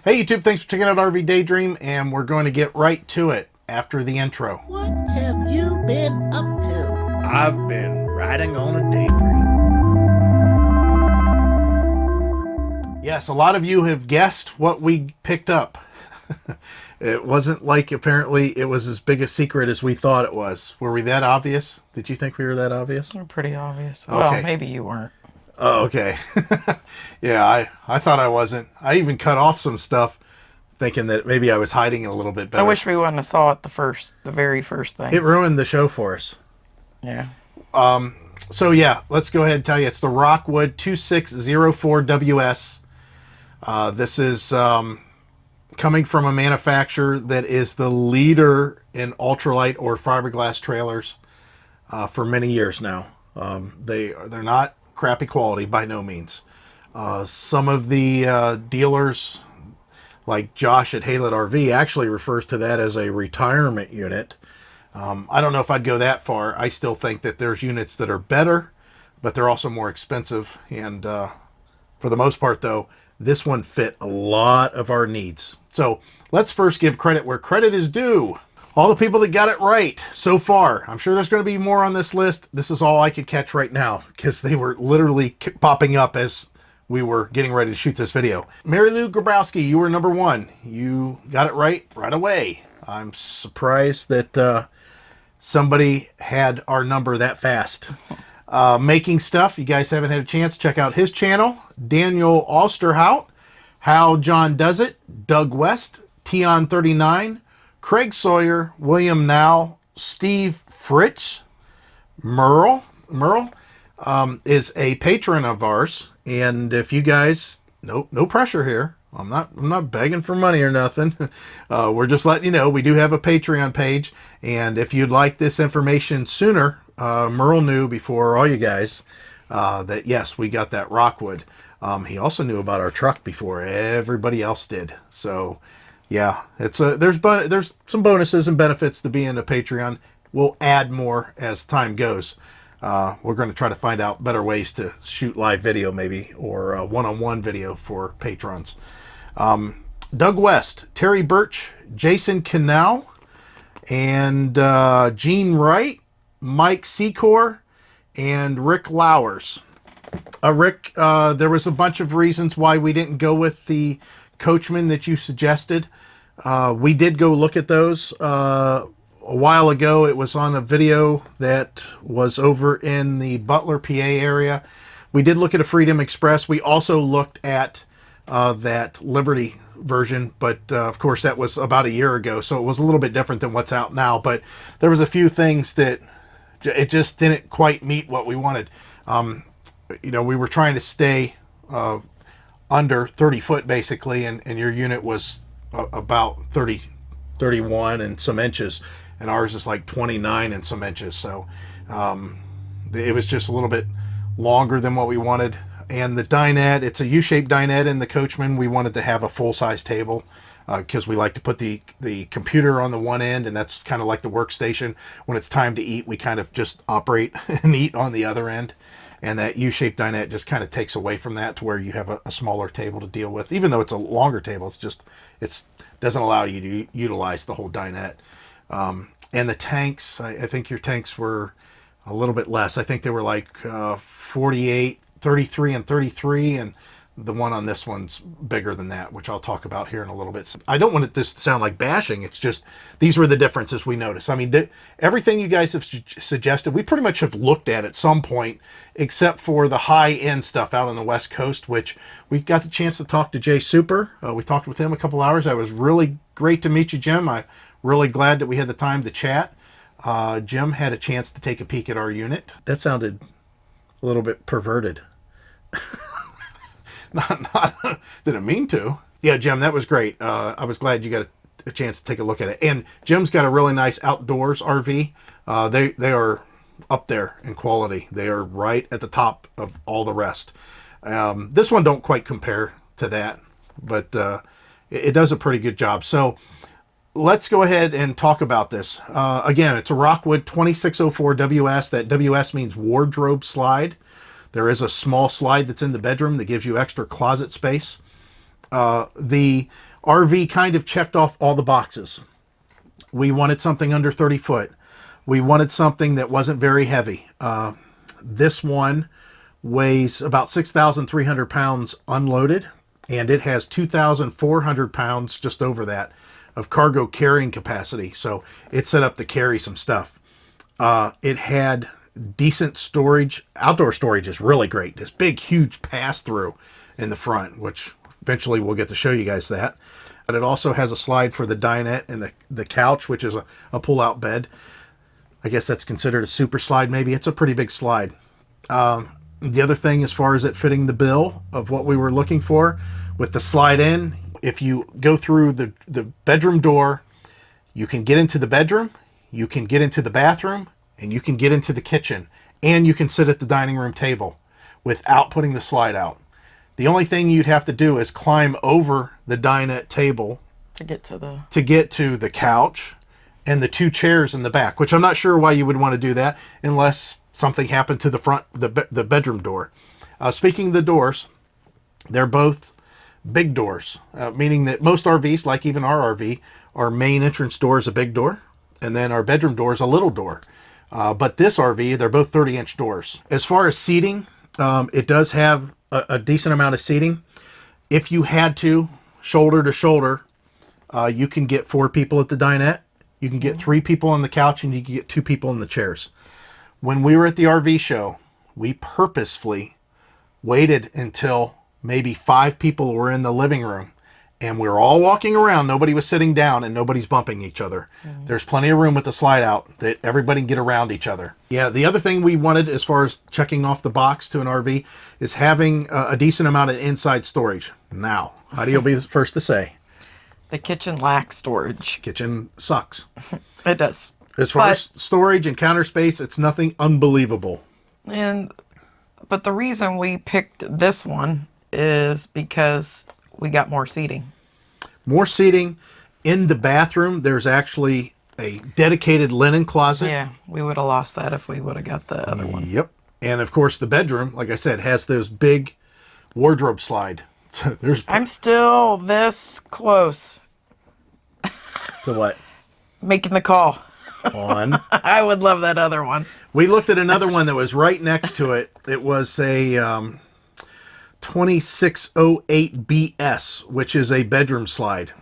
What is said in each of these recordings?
Hey YouTube, thanks for checking out RV Daydream, and we're going to get right to it after the intro. What have you been up to? I've been riding on a daydream. Yes, a lot of you have guessed what we picked up. It wasn't like apparently it was as big a secret as we thought it was. Were we that obvious? Did you think we were that obvious? They're pretty obvious. Okay. Well, maybe you weren't. Oh, okay. Yeah, I thought I wasn't. I even cut off some stuff thinking that maybe I was hiding it a little bit better. I wish we wouldn't have saw it the very first thing. It ruined the show for us. Yeah. So yeah, let's go ahead and tell you. It's the Rockwood 2604WS. This is coming from a manufacturer that is the leader in ultralight or fiberglass trailers for many years now. They're not crappy quality by no means. Some of the dealers, like Josh at Haylet RV, actually refers to that as a retirement unit. I don't know if I'd go that far. I still think that there's units that are better, but they're also more expensive. And for the most part, though, this one fit a lot of our needs. So let's first give credit where credit is due. All the people that got it right so far. I'm sure there's going to be more on this list. This is all I could catch right now because they were literally popping up as we were getting ready to shoot this video. Mary Lou Grabowski, you were number one. You got it right away. I'm surprised that somebody had our number that fast. Making stuff. You guys haven't had a chance, check out his channel. Daniel Osterhout, How John Does It, Doug West, Tion39, Craig Sawyer, William Now, Steve Fritz, Merle is a patron of ours, and if you guys, no pressure here. I'm not begging for money or nothing. We're just letting you know we do have a Patreon page, and if you'd like this information sooner, Merle knew before all you guys that yes, we got that Rockwood. He also knew about our truck before everybody else did. So yeah, it's there's some bonuses and benefits to being a Patreon. We'll add more as time goes. We're going to try to find out better ways to shoot live video maybe, or one-on-one video for patrons. Doug West, Terry Birch, Jason Canal, and Gene Wright, Mike Secor, and Rick Lowers. Rick, there was a bunch of reasons why we didn't go with the Coachman that you suggested. We did go look at those a while ago. It was on a video that was over in the Butler, PA area. We did look at a Freedom Express. We also looked at that Liberty version, but of course that was about a year ago, so it was a little bit different than what's out now. But there was a few things that it just didn't quite meet what we wanted. We were trying to stay under 30 foot basically, and your unit was about 31 and some inches, and ours is like 29 and some inches. So it was just a little bit longer than what we wanted. And the dinette, it's a U-shaped dinette in the Coachman. We wanted to have a full-size table because we like to put the computer on the one end, and that's kind of like the workstation. When it's time to eat, we kind of just operate and eat on the other end. And that U-shaped dinette just kind of takes away from that to where you have a smaller table to deal with. Even though it's a longer table, it doesn't allow you to utilize the whole dinette. And the tanks, I think your tanks were a little bit less. I think they were like 48, 33, and 33, and the one on this one's bigger than that, which I'll talk about here in a little bit. I don't want this to sound like bashing. It's just, these were the differences we noticed. I mean, everything you guys have suggested, we pretty much have looked at some point, except for the high-end stuff out on the West Coast, which we got the chance to talk to Jay Super. We talked with him a couple hours. That was really great to meet you, Jim. I'm really glad that we had the time to chat. Jim had a chance to take a peek at our unit. That sounded a little bit perverted. Not didn't mean to. Yeah, Jim, that was great. I was glad you got a chance to take a look at it. And Jim's got a really nice outdoors RV. They are up there in quality. They are right at the top of all the rest. This one don't quite compare to that, but it does a pretty good job. So let's go ahead and talk about this. Again, it's a Rockwood 2604WS. That WS means wardrobe slide. There is a small slide that's in the bedroom that gives you extra closet space. The RV kind of checked off all the boxes. We wanted something under 30 foot. We wanted something that wasn't very heavy. This one weighs about 6,300 pounds unloaded, and it has 2,400 pounds, just over that, of cargo carrying capacity. So it's set up to carry some stuff. It had decent storage. Outdoor storage is really great. This big, huge pass-through in the front, which eventually we'll get to show you guys that. But it also has a slide for the dinette and the couch, which is a pull-out bed. I guess that's considered a super slide, maybe. It's a pretty big slide. The other thing, as far as it fitting the bill of what we were looking for, with the slide in, if you go through the bedroom door, you can get into the bedroom, you can get into the bathroom, and you can get into the kitchen, and you can sit at the dining room table without putting the slide out. The only thing you'd have to do is climb over the dinette table To get to the couch and the 2 chairs in the back, which I'm not sure why you would want to do that unless something happened to the bedroom door. Speaking of the doors, they're both big doors, meaning that most RVs, like even our RV, our main entrance door is a big door, and then our bedroom door is a little door. But this RV, they're both 30-inch doors. As far as seating, it does have a decent amount of seating. If you had to, shoulder to shoulder, you can get 4 people at the dinette, you can get 3 people on the couch, and you can get 2 people in the chairs. When we were at the RV show, we purposefully waited until maybe 5 people were in the living room, and we were all walking around. Nobody was sitting down, and nobody's bumping each other. There's plenty of room with the slide out that everybody can get around each other. Yeah, the other thing we wanted, as far as checking off the box to an RV, is having a decent amount of inside storage. Now, how do you be the first to say? the kitchen lacks storage. Kitchen sucks. It does. As far as storage and counter space, it's nothing unbelievable. But the reason we picked this one is because we got more seating. More seating. In the bathroom, there's actually a dedicated linen closet. Yeah, we would have lost that if we would have got the other one. Yep. And of course, the bedroom, like I said, has those big wardrobe slide. I'm still this close To what? making the call. On. I would love that other one. We looked at another one that was right next to it. It was a 2608BS, which is a bedroom slide.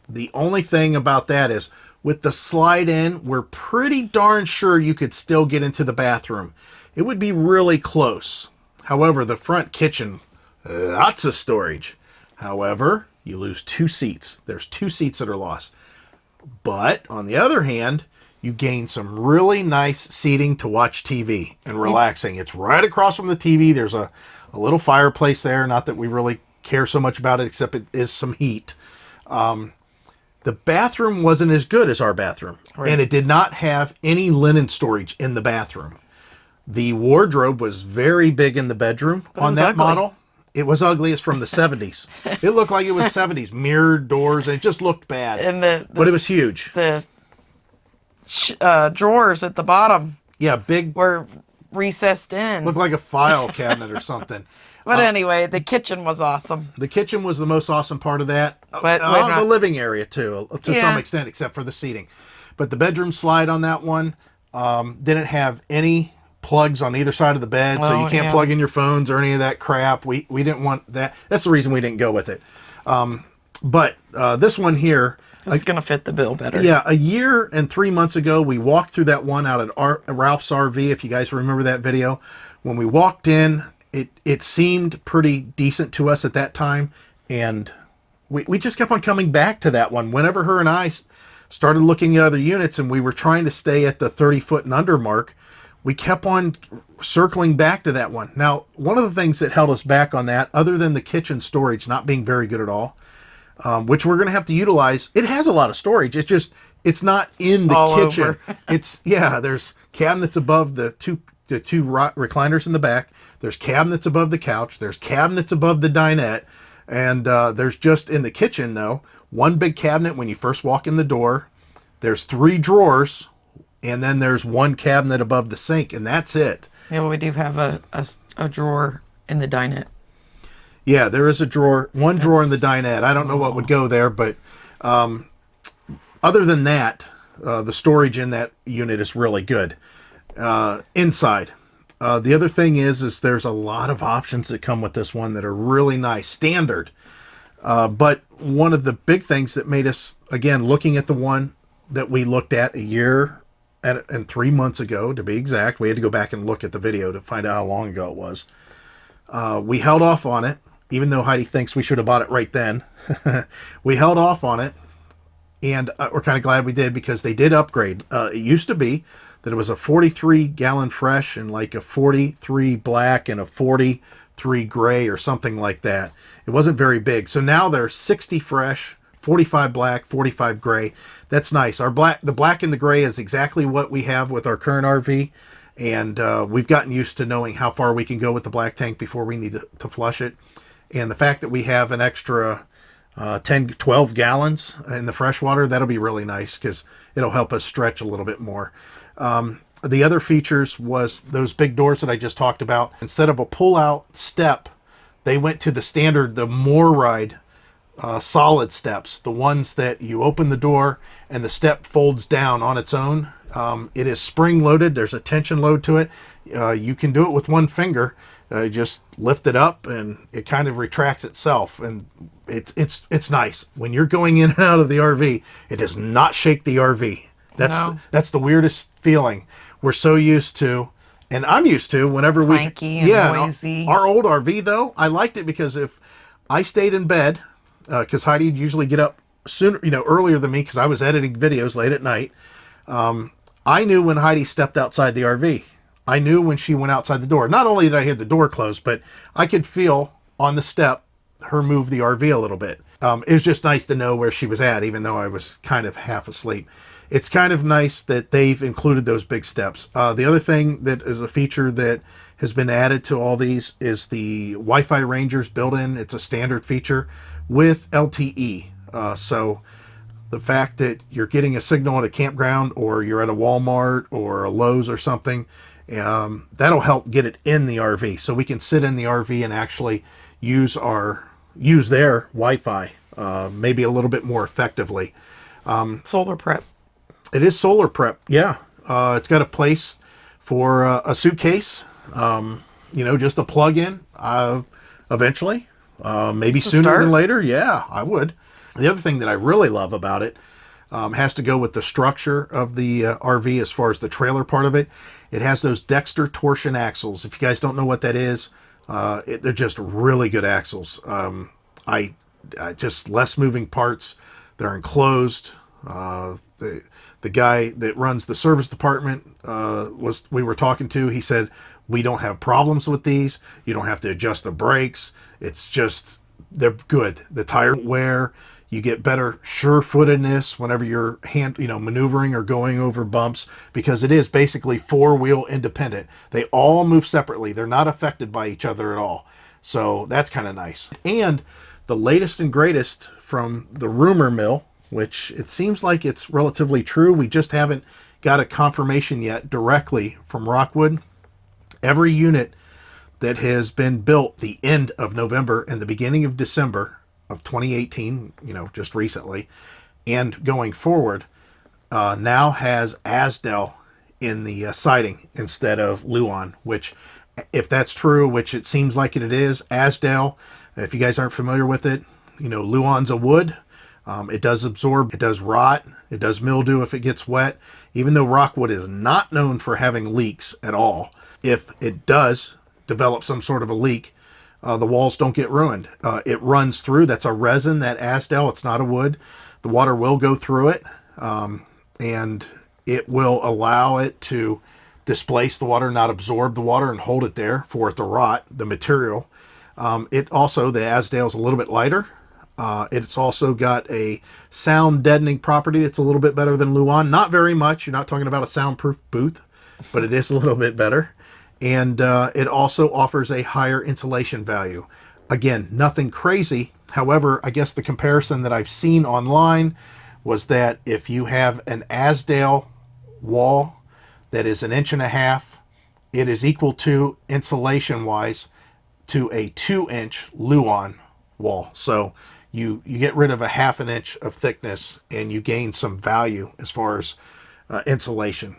The only thing about that is, with the slide in, we're pretty darn sure you could still get into the bathroom. It would be really close. However, the front kitchen, lots of storage. However, you lose 2 seats. There's 2 seats that are lost. But, on the other hand, you gain some really nice seating to watch TV and relaxing. It's right across from the TV. There's a little fireplace there. Not that we really care so much about it, except it is some heat. The bathroom wasn't as good as our bathroom. Right. And it did not have any linen storage in the bathroom. The wardrobe was very big in the bedroom on that model. It was ugly. It's from the 70s. It looked like it was 70s. Mirrored doors. And it just looked bad. And but it was huge. The drawers at the bottom. Yeah, big. Were recessed in. Looked like a file cabinet or something. But anyway, the kitchen was awesome. The kitchen was the most awesome part of that. But the living area, too, to some extent, except for the seating. But the bedroom slide on that one didn't have any plugs on either side of the bed, so you can't plug in your phones or any of that crap. We didn't want that. That's the reason we didn't go with it. But this one here... It's going to fit the bill better. Yeah, a year and 3 months ago, we walked through that one out at Ralph's RV, if you guys remember that video. When we walked in, it seemed pretty decent to us at that time, and we just kept on coming back to that one. Whenever her and I started looking at other units and we were trying to stay at the 30-foot and under mark, we kept on circling back to that one. Now, one of the things that held us back on that, other than the kitchen storage not being very good at all, which we're going to have to utilize. It has a lot of storage. It's not in the kitchen. There's cabinets above the two recliners in the back. There's cabinets above the couch. There's cabinets above the dinette. And there's just in the kitchen, though, one big cabinet when you first walk in the door. There's 3 drawers. And then there's one cabinet above the sink. And that's it. Yeah, well, we do have a drawer in the dinette. Yeah, there is a drawer, one drawer in the dinette. I don't know what would go there, but other than that, the storage in that unit is really good. Inside, the other thing is there's a lot of options that come with this one that are really nice, standard. But one of the big things that made us, again, looking at the one that we looked at a year and 3 months ago, to be exact, we had to go back and look at the video to find out how long ago it was. We held off on it, even though Heidi thinks we should have bought it right then. We held off on it, and we're kind of glad we did because they did upgrade. It used to be that it was a 43 gallon fresh and like a 43 black and a 43 gray or something like that. It wasn't very big. So now they're 60 fresh, 45 black, 45 gray. That's nice. The black and the gray is exactly what we have with our current RV. And we've gotten used to knowing how far we can go with the black tank before we need to flush it. And the fact that we have an extra 10, 12 gallons in the fresh water, that'll be really nice because it'll help us stretch a little bit more. The other features was those big doors that I just talked about. Instead of a pull-out step, they went to the standard, the MacLeod solid steps, the ones that you open the door and the step folds down on its own. It is spring-loaded. There's a tension load to it. You can do it with one finger. Just lift it up and it kind of retracts itself, and it's nice. When you're going in and out of the RV, it does not shake the RV. That's the weirdest feeling. We're so used to, and I'm used to, whenever cranky and noisy. Our old RV though, I liked it because if I stayed in bed, because Heidi'd usually get up sooner, earlier than me because I was editing videos late at night. I knew when Heidi stepped outside the RV. I knew when she went outside the door. Not only did I hear the door close, but I could feel on the step her move the RV a little bit. It was just nice to know where she was at, even though I was kind of half asleep. It's kind of nice that they've included those big steps. The other thing that is a feature that has been added to all these is the Wi-Fi Rangers built-in. It's a standard feature with LTE. So the fact that you're getting a signal at a campground or you're at a Walmart or a Lowe's or something, that'll help get it in the RV. So we can sit in the RV and actually use their Wi-Fi maybe a little bit more effectively. Solar prep. It is solar prep, yeah. It's got a place for a suitcase, just a plug-in eventually. Maybe sooner than later. Yeah, I would. The other thing that I really love about it has to go with the structure of the RV as far as the trailer part of it. It has those Dexter torsion axles. If you guys don't know what that is, they're just really good axles. I just less moving parts. They're enclosed. The guy that runs the service department we were talking to. He said, we don't have problems with these. You don't have to adjust the brakes. It's just, they're good. The tire won't wear. You get better sure-footedness whenever you're maneuvering or going over bumps, because it is basically four-wheel independent. They all move separately. They're not affected by each other at all. So that's kind of nice. And the latest and greatest from the rumor mill, which it seems like it's relatively true. We just haven't got a confirmation yet directly from Rockwood. Every unit that has been built the end of November and the beginning of December of 2018, just recently, and going forward, now has Azdel in the siding instead of Luan, which, if that's true, which it seems like it is, Azdel, if you guys aren't familiar with it, Luan's a wood. It does absorb, it does rot, it does mildew if it gets wet. Even though Rockwood is not known for having leaks at all, if it does develop some sort of a leak, the walls don't get ruined. It runs through. That's a resin, that Azdel. It's not a wood. The water will go through it, and it will allow it to displace the water, not absorb the water and hold it there for it to rot, the material. It also, the Azdel is a little bit lighter. It's also got a sound deadening property that's a little bit better than Luan. Not very much. You're not talking about a soundproof booth, but it is a little bit better. And it also offers a higher insulation value. Again, nothing crazy. However, I guess the comparison that I've seen online was that if you have an Azdel wall that is 1.5 inches, it is equal to, insulation-wise, to a 2-inch Luan wall. So you get rid of a 1/2 inch of thickness and you gain some value as far as insulation.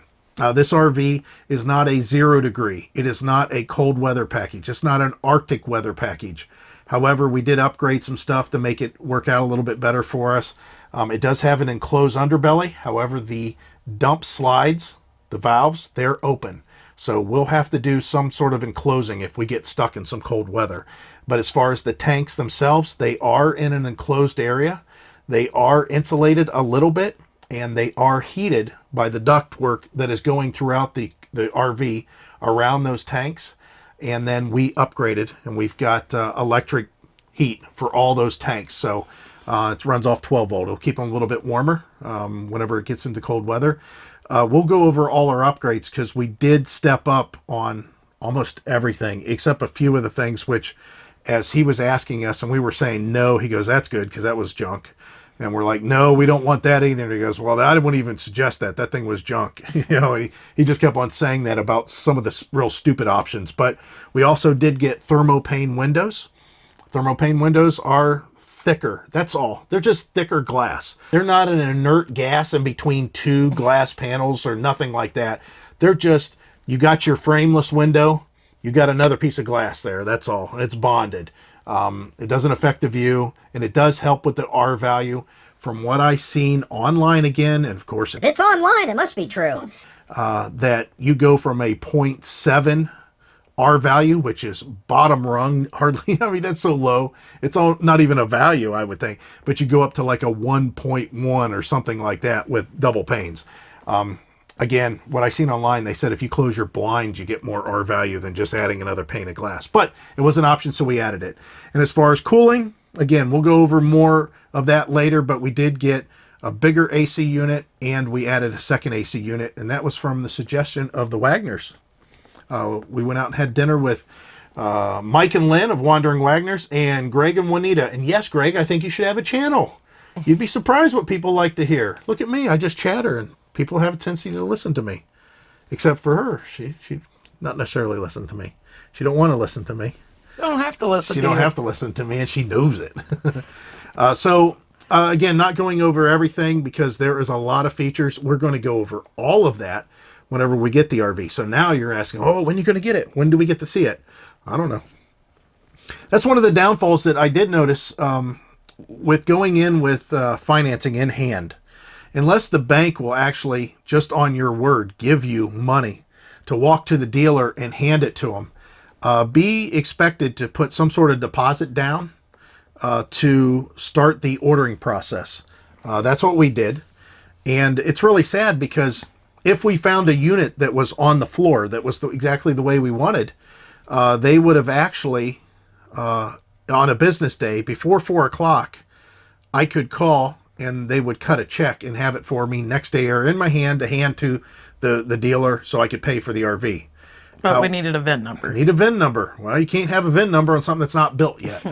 This RV is not a 0 degree. It is not a cold weather package. It's not an Arctic weather package. However, we did upgrade some stuff to make it work out a little bit better for us. It does have an enclosed underbelly. However, the dump slides, the valves, they're open. So we'll have to do some sort of enclosing if we get stuck in some cold weather. But as far as the tanks themselves, they are in an enclosed area. They are insulated a little bit, and they are heated by the ductwork that is going throughout the RV around those tanks. And then we upgraded, and we've got electric heat for all those tanks. So it runs off 12 volt. It'll keep them a little bit warmer whenever it gets into cold weather. We'll go over all our upgrades because we did step up on almost everything except a few of the things which, as he was asking us and we were saying no, he goes, that's good because that was junk. And we're like, no, we don't want that either. And he goes, well, I wouldn't even suggest that. That thing was junk. He just kept on saying that about some of the real stupid options. But we also did get thermopane windows. Thermopane windows are thicker. That's all. They're just thicker glass. They're not an inert gas in between two glass panels or nothing like that. They're just, you got your frameless window, you got another piece of glass there. That's all. It's bonded. It doesn't affect the view, and it does help with the R value. From what I've seen online again, and of course, If it's online, it must be true. that you go from a 0.7 R value, which is bottom rung, hardly, I mean, that's so low. It's all, not even a value, I would think. But you go up to like a 1.1 or something like that with double panes. Again, what I seen online, they said if you close your blinds, you get more R value than just adding another pane of glass. But it was an option, so we added it. And as far as cooling, again, we'll go over more of that later, but we did get a bigger AC unit, and we added a second AC unit, and that was from the suggestion of the Wagners. We went out and had dinner with Mike and Lynn of Wandering Wagners and Greg and Juanita. And yes, Greg, I think you should have a channel. You'd be surprised what people like to hear. Look at me. I just chatter, and people have a tendency to listen to me. Except for her. She not necessarily listen to me. She don't want to listen to me. You don't have to listen She to don't you. have to listen to me, and she knows it. Again, not going over everything because there is a lot of features. We're going to go over all of that whenever we get the RV. So now you're asking, oh, when are you going to get it? When do we get to see it? I don't know. That's one of the downfalls that I did notice with going in with financing in hand. Unless the bank will actually, just on your word, give you money to walk to the dealer and hand it to them, be expected to put some sort of deposit down to start the ordering process. That's what we did. And it's really sad because if we found a unit that was on the floor, that was exactly the way we wanted, they would have actually, on a business day before 4 o'clock, I could call and they would cut a check and have it for me next day or in my hand to hand to the dealer so I could pay for the RV. But we needed a VIN number. Need a VIN number. Well, you can't have a VIN number on something that's not built yet.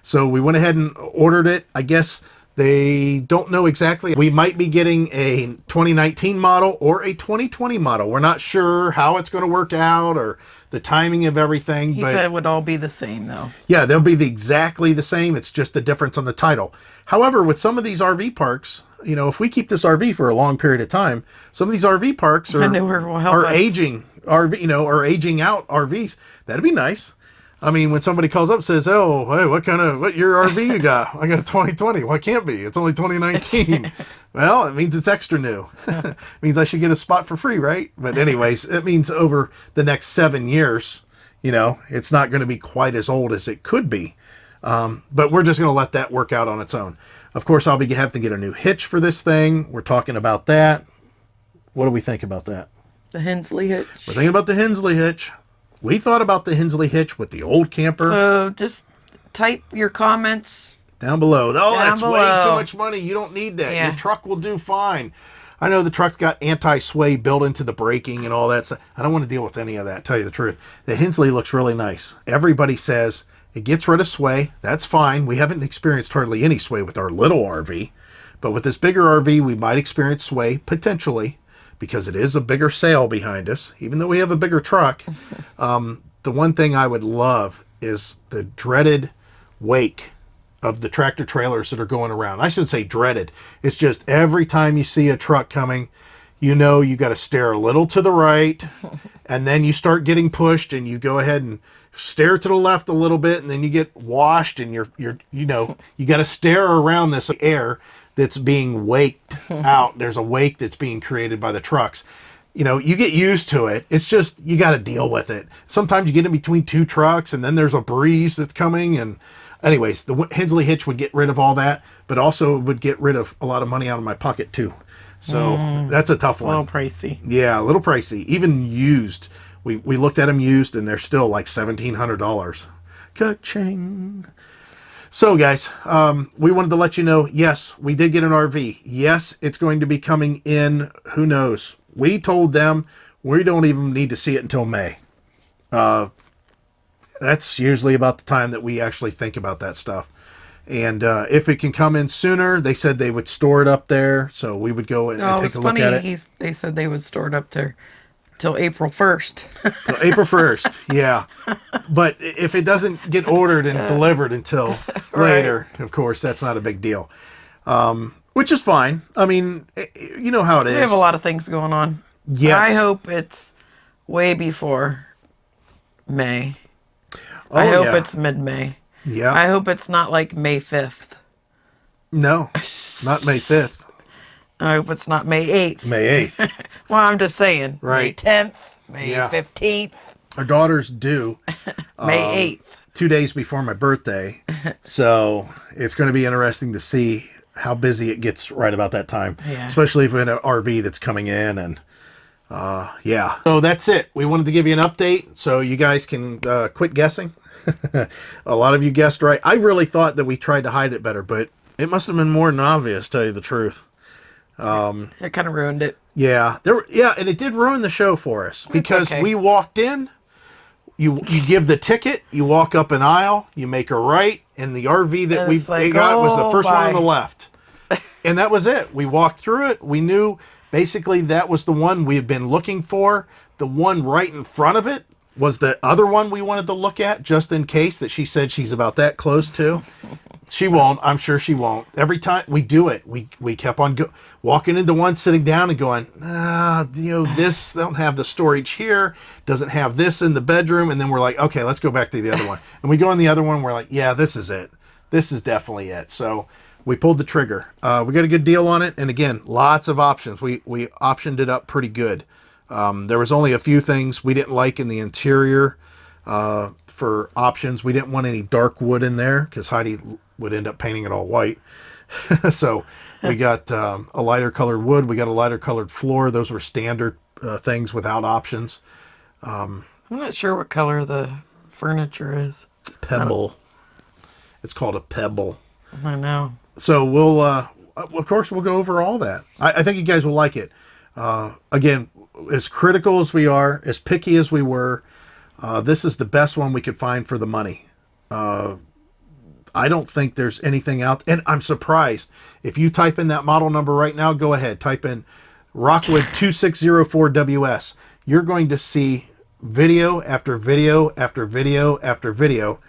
So we went ahead and ordered it. I guess they don't know exactly. We might be getting a 2019 model or a 2020 model. We're not sure how it's going to work out or the timing of everything. He but said it would all be the same, though. yeah, they'll be exactly the same. It's just the difference on the title. However, with some of these RV parks, if we keep this RV for a long period of time, some of these RV parks Manure will help are us. aging are aging out RVs. That'd be nice. I mean, when somebody calls up and says, "Oh, hey, what year RV you got?" I got a 2020. Well, it can't be. It's only 2019. Well, it means it's extra new. It means I should get a spot for free, right? But anyways, it means over the next 7 years, it's not going to be quite as old as it could be. But we're just going to let that work out on its own. Of course, I'll have to get a new hitch for this thing. We're talking about that. What do we think about that? The Hensley hitch. We're thinking about the Hensley hitch. We thought about the Hensley hitch with the old camper. So just type your comments. Down below. Oh, Down that's way below. too much money. You don't need that. Yeah. Your truck will do fine. I know the truck's got anti-sway built into the braking and all that stuff. I don't want to deal with any of that, tell you the truth. The Hensley looks really nice. Everybody says it gets rid of sway. That's fine. We haven't experienced hardly any sway with our little RV. But with this bigger RV, we might experience sway, potentially, because it is a bigger sail behind us, even though we have a bigger truck. The one thing I would love is the dreaded wake of the tractor trailers that are going around. I should say dreaded. It's just every time you see a truck coming, you know you got to stare a little to the right, and then you start getting pushed, and you go ahead and stare to the left a little bit, and then you get washed, and you got to stare around this air that's being waked out. There's a wake that's being created by the trucks. You get used to it. It's just, you got to deal with it. Sometimes you get in between two trucks, and then there's a breeze that's coming. And anyways, the Hensley hitch would get rid of all that, but also would get rid of a lot of money out of my pocket too. So that's a tough one. A little pricey. Yeah, a little pricey. Even used. We looked at them used, and they're still like $1,700. Ka-ching. So guys, we wanted to let you know, yes, we did get an RV. Yes, it's going to be coming in, who knows. We told them we don't even need to see it until May. That's usually about the time that we actually think about that stuff. And if it can come in sooner, they said they would store it up there. So we would go and take a look at it. They said they would store it up there till April 1st. Till April 1st, yeah. But if it doesn't get ordered and delivered until later, of course, that's not a big deal. Which is fine. I mean, you know how it is. We have a lot of things going on. Yes. I hope it's way before May. Oh, I hope yeah. it's mid-May. Yeah. I hope it's not like May 5th. No, not May 5th. I hope it's not May 8th. May 8th. Well, I'm just saying. Right. May 10th, May Yeah. 15th, Our daughter's due May 8th. 2 days before my birthday. So it's going to be interesting to see how busy it gets right about that time. Yeah. Especially Especially if we have an RV that's coming in. And yeah. So that's it. We wanted to give you an update so you guys can quit guessing. A lot of you guessed right. I really thought that we tried to hide it better, but it must have been more than obvious, to tell you the truth. It kind of ruined it. Yeah, and it did ruin the show for us because okay. we walked in. You give the ticket, you walk up an aisle, you make a right, and the RV that And we it's like, got was the oh, first one on bye. the left, and that was it. We walked through it. We knew basically that was the one we had been looking for. The one right in front of it was the other one we wanted to look at, just in case that she said she's about that close to. She won't. I'm sure she won't. Every time we do it, we kept on walking into one, sitting down and going, this don't have the storage here, doesn't have this in the bedroom. And then we're like, okay, let's go back to the other one. And we go in the other one, we're like, yeah, this is it. This is definitely it. So we pulled the trigger. We got a good deal on it. And again, lots of options. We optioned it up pretty good. There was only a few things we didn't like in the interior for options. We didn't want any dark wood in there because Heidi would end up painting it all white. So we got a lighter colored wood. We got a lighter colored floor. Those were standard things without options. I'm not sure what color the furniture is. Pebble. It's called a pebble. I know. So we'll, of course, we'll go over all that. I think you guys will like it. Again, as critical as we are, as picky as we were, this is the best one we could find for the money. I don't think there's anything out. And I'm surprised. If you type in that model number right now, go ahead. Type in Rockwood 2604WS. You're going to see video after video after video after video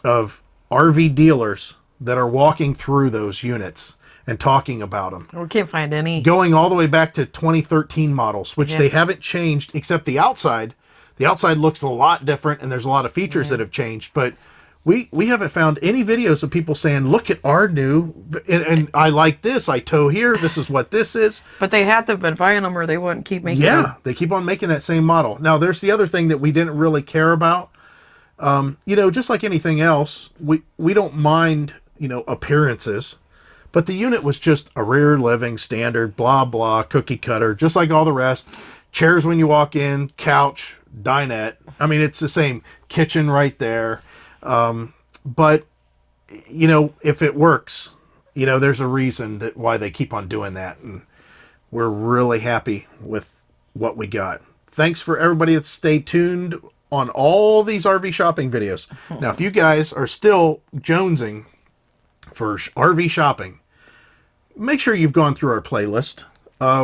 of RV dealers that are walking through those units and talking about them. We can't find any. Going all the way back to 2013 models, which Yeah. they haven't changed except the outside. The outside looks a lot different, and there's a lot of features that have changed. But we haven't found any videos of people saying, look at our new, and I like this, I tow here, this is what this is. But they had to have been buying them or they wouldn't keep making them. Yeah, they keep on making that same model. Now, there's the other thing that we didn't really care about. Just like anything else, we don't mind, appearances. But the unit was just a rear living, standard, blah, blah, cookie cutter, just like all the rest. Chairs when you walk in, couch, dinette. I mean, it's the same kitchen right there. But, if it works, there's a reason why they keep on doing that. And we're really happy with what we got. Thanks for everybody that stayed tuned on all these RV shopping videos. Now, if you guys are still jonesing for RV shopping, make sure you've gone through our playlist.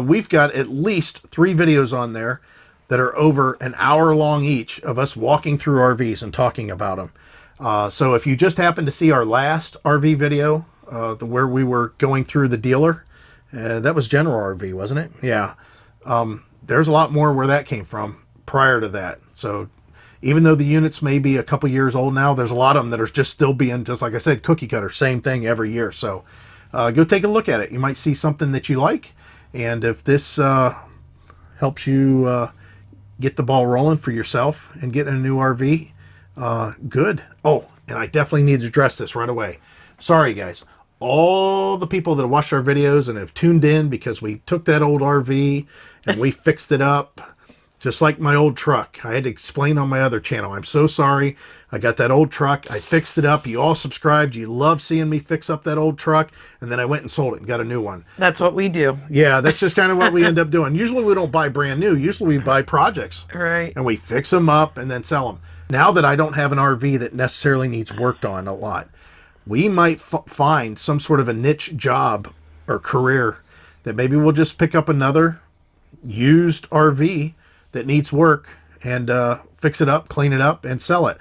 We've got at least 3 videos on there that are over an hour long each of us walking through RVs and talking about them. So if you just happened to see our last RV video, where we were going through the dealer, that was General RV, wasn't it? Yeah. There's a lot more where that came from prior to that. So even though the units may be a couple years old now, there's a lot of them that are just still being, just like I said, cookie cutter, same thing every year. So go take a look at it. You might see something that you like. And if this helps you get the ball rolling for yourself and getting a new RV, good. Oh, and I definitely need to address this right away. Sorry, guys. All the people that have watched our videos and have tuned in because we took that old RV and we fixed it up, just like my old truck. I had to explain on my other channel. I'm so sorry. I got that old truck. I fixed it up. You all subscribed. You love seeing me fix up that old truck. And then I went and sold it and got a new one. That's what we do. Yeah, that's just kind of what we end up doing. Usually we don't buy brand new. Usually we buy projects. Right. And we fix them up and then sell them. Now that I don't have an RV that necessarily needs worked on a lot, we might find some sort of a niche job or career that maybe we'll just pick up another used RV that needs work and fix it up, clean it up, and sell it.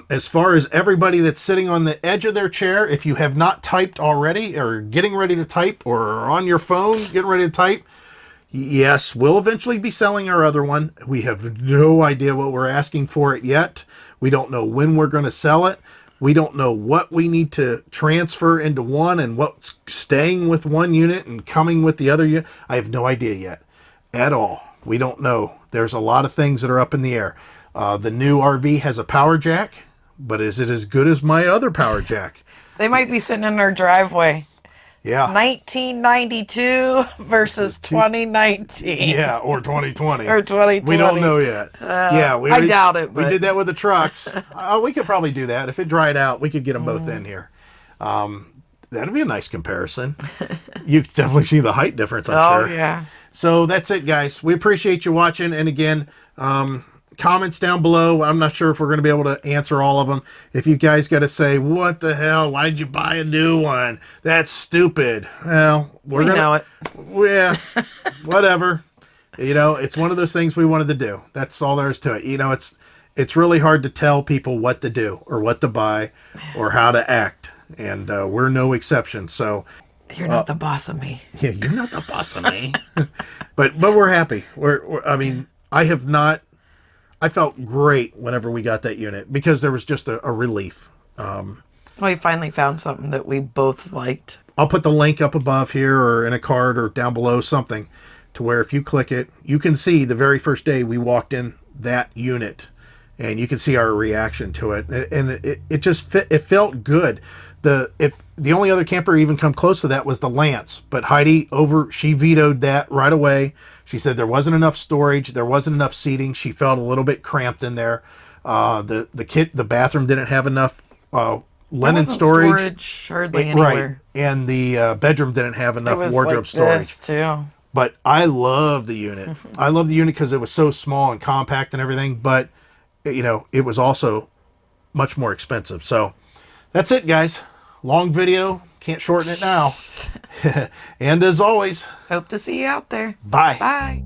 As far as everybody that's sitting on the edge of their chair, if you have not typed already or getting ready to type or on your phone getting ready to type, yes, we'll eventually be selling our other one. We have no idea what we're asking for it yet. We don't know when we're going to sell it. We don't know what we need to transfer into one and what's staying with one unit and coming with the other unit. I have no idea yet at all. We don't know. There's a lot of things that are up in the air. The new RV has a power jack, but is it as good as my other power jack? They might be sitting in our driveway. Yeah. 1992 versus 2019. Yeah, or 2020. Or 2020. We don't know yet. Yeah, I doubt it. We But did that with the trucks. We could probably do that. If it dried out, we could get them both in here. That'd be a nice comparison. You could definitely see the height difference, I'm sure. Oh, yeah. So that's it, guys. We appreciate you watching. And again, comments down below. I'm not sure if we're going to be able to answer all of them. If you guys got to say, what the hell? Why did you buy a new one? That's stupid. Well, We know it. Yeah, whatever. You know, it's one of those things we wanted to do. That's all there is to it. You know, it's really hard to tell people what to do or what to buy or how to act. And we're no exception. So You're not the boss of me. yeah, you're not the boss of me. but we're happy. I mean, I felt great whenever we got that unit because there was just a relief. We finally found something that we both liked. I'll put the link up above here or in a card or down below, something to where if you click it, you can see the very first day we walked in that unit and you can see our reaction to it. And it just fit. It felt good. The only other camper even come close to that was the Lance, but Heidi she vetoed that right away. She said there wasn't enough storage, there wasn't enough seating. She felt a little bit cramped in there. The bathroom didn't have enough linen storage hardly anywhere. Right, and the bedroom didn't have enough It was wardrobe like storage. this too. But I love the unit. I love the unit because it was so small and compact and everything. But you know, it was also much more expensive. So that's it, guys. Long video. Can't shorten it now. And as always, Hope to see you out there. bye. Bye.